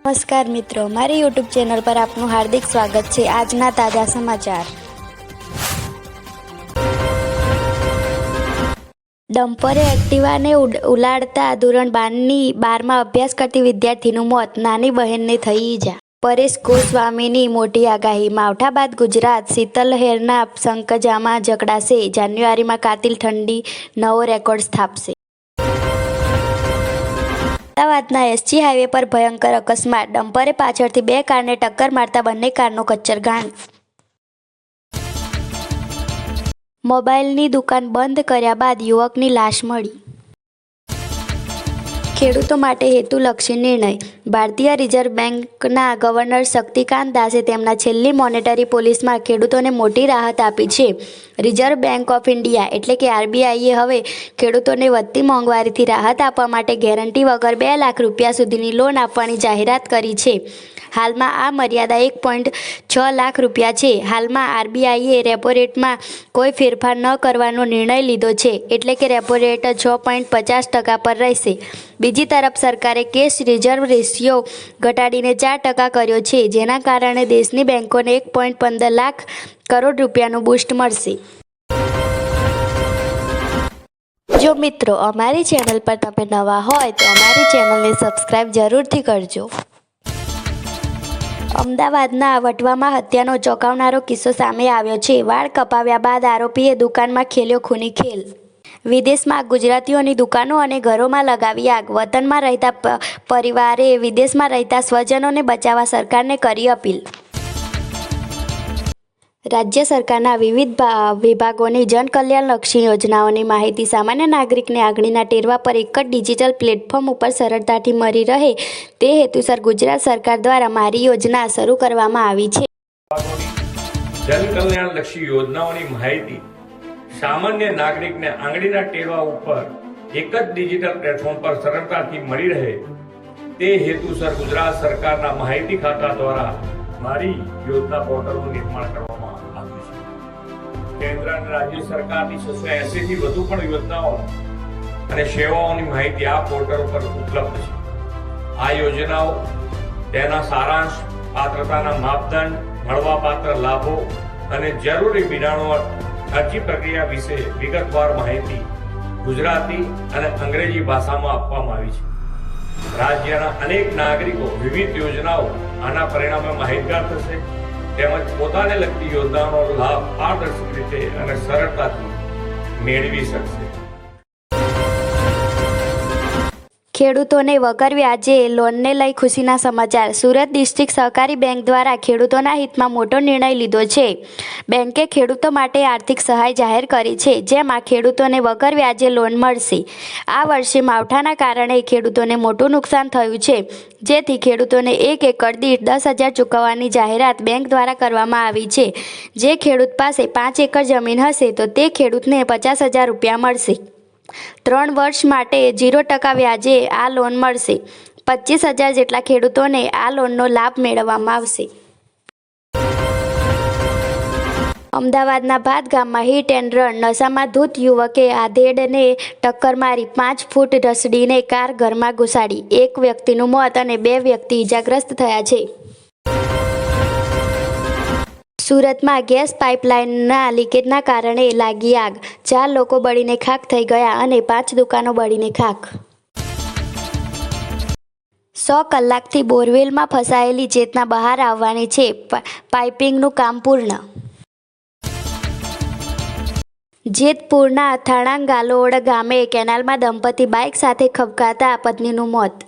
નમસ્કાર મિત્રો, મારી યુટ્યુબ ચેનલ પર આપનું હાર્દિક સ્વાગત છે। આજના તાજા સમાચાર। ડમ્પરે એક્ટિવાને ઉલાળતા ધોરણ 12માં અભ્યાસ કરતી વિદ્યાર્થીનું મોત, નાની બહેનને થઈ ઈજા। પરેશ ગોસ્વામીની મોટી આગાહી, માવઠા બાદ ગુજરાત શીતલહેરના સંકજામાં જકડાશે। જાન્યુઆરીમાં કાતિલ ઠંડી નવો રેકોર્ડ સ્થાપશે। અમદાવાદના એસજી હાઈવે પર ભયંકર અકસ્માત, ડમ્પરે પાછળથી બે કારને ટક્કર મારતા બંને કારનો કચ્ચરઘાણ। મોબાઈલની દુકાન બંધ કર્યા બાદ યુવકની લાશ મળી। ખેડૂતો માટે હેતુલક્ષી નિર્ણય, ભારતીય રિઝર્વ બેંકના ગવર્નર શક્તિકાંત દાસે તેમના છેલ્લી મોનેટરી પોલિસીમાં ખેડૂતોને મોટી રાહત આપી છે। રિઝર્વ બેંક ઓફ ઇન્ડિયા એટલે કે આરબીઆઈએ હવે ખેડૂતોને વધતી મોંઘવારીથી રાહત આપવા માટે ગેરંટી વગર 2 લાખ રૂપિયા સુધીની લોન આપવાની જાહેરાત કરી છે। હાલમાં આ મર્યાદા 1.6 લાખ રૂપિયા છે। હાલમાં આરબીઆઈએ રેપો રેટમાં કોઈ ફેરફાર ન કરવાનો નિર્ણય લીધો છે, એટલે કે રેપો રેટ 6.50% પર રહેશે। બીજી તરફ સરકારે કેશ રિઝર્વ રેશિયો ઘટાડીને 4% કર્યો છે, જેના કારણે દેશની બેંકોને 1.15 લાખ કરોડ રૂપિયાનું બૂસ્ટ મળશે। જો મિત્રો અમારી ચેનલ પર તમે નવા હોય તો અમારી ચેનલને સબસ્ક્રાઈબ જરૂરથી કરજો। અમદાવાદના વટવામાં હત્યાનો ચોંકાવનારો કિસ્સો સામે આવ્યો છે। વાળ કપાવ્યા બાદ આરોપીએ દુકાનમાં ખેલ્યો ખૂની ખેલ। વિદેશમાં ગુજરાતીઓની દુકાનો અને ઘરોમાં લગાવી આગ, વતનમાં રહેતા પરિવારે વિદેશમાં રહેતા સ્વજનોને બચાવવા સરકારને કરી અપીલ। રાજ્ય સરકારના વિવિધ વિભાગોની જનકલ્યાણલક્ષી યોજનાઓની માહિતી સામાન્ય નાગરિકને આંગળીના ટેરવા પર એક જ ડિજિટલ પ્લેટફોર્મ ઉપર સરળતાથી મળી રહે તે હેતુસર ગુજરાત સરકાર દ્વારા મારી યોજના શરૂ કરવામાં આવી છે। જનકલ્યાણલક્ષી યોજનાઓની માહિતી સામાન્ય નાગરિકને આંગળીના ટેરવા ઉપર એક જ ડિજિટલ પ્લેટફોર્મ પર સરળતાથી મળી રહે તે હેતુસર ગુજરાત સરકારના માહિતી ખાતા દ્વારા મારી યોજના પોર્ટલનું નિર્માણ કરવામાં આવ્યું છે। કેન્દ્ર અને રાજ્ય સરકારની 680 થી વધુ પણ યોજનાઓ અને સેવાઓની માહિતી આ પોર્ટલ પર ઉપલબ્ધ છે। આ યોજનાઓ, તેના સારાંશ, પાત્રતાના માપદંડ, મળવાપાત્ર લાભો અને જરૂરી બિડાણો અરજી પ્રક્રિયા વિશે વિગતવાર માહિતી ગુજરાતી અને અંગ્રેજી ભાષામાં આપવામાં આવી છે। રાજ્યના અનેક નાગરિકો વિવિધ યોજનાઓ આના પરિણામે માહિતગાર થશે, તેમજ પોતાને લગતી યોજનાઓનો લાભ પારદર્શક રીતે અને સરળતાથી મેળવી શકશે। ખેડૂતોને વગર વ્યાજે લોનને લઈ ખુશીના સમાચાર, સુરત ડિસ્ટ્રિક્ટ સહકારી બેંક દ્વારા ખેડૂતોના હિતમાં મોટો નિર્ણય લીધો છે। બેંકે ખેડૂતો માટે આર્થિક સહાય જાહેર કરી છે, જેમાં ખેડૂતોને વગર વ્યાજે લોન મળશે। આ વર્ષે માવઠાના કારણે ખેડૂતોને મોટું નુકસાન થયું છે, જેથી ખેડૂતોને 1 એકર દીઠ 10,000 ચૂકવવાની જાહેરાત બેંક દ્વારા કરવામાં આવી છે। જે ખેડૂત પાસે 5 એકર જમીન હશે તો તે ખેડૂતને 50,000 રૂપિયા મળશે। 3 વર્ષ માટે 0% વ્યાજે આ લોન મળશે। 25,000 જેટલા ખેડૂતોને આ લોનનો લાભ મેળવવામાં આવશે। અમદાવાદના ભાત ગામમાં હિટ એન્ડ રન, નશામાં ધૂત યુવકે આધેડને ટક્કર મારી 5 ફૂટ ઢસડીને કાર ઘરમાં ઘુસાડી, 1 વ્યક્તિનું મોત અને 2 વ્યક્તિ ઇજાગ્રસ્ત થયા છે। સુરતમાં ગેસ પાઇપલાઇનના લીકેજના કારણે લાગી આગ, 4 લોકો બળીને ખાખ થઈ ગયા અને 5 દુકાનો બળીને ખાખ। 100 કલાકથી બોરવેલમાં ફસાયેલી ચેતના બહાર આવવાની છે, પાઇપિંગનું કામ પૂર્ણ। જેતપુરના થાણાંગાલોડ ગામે કેનાલમાં દંપતી બાઇક સાથે ખબકાતા પત્નીનું મોત।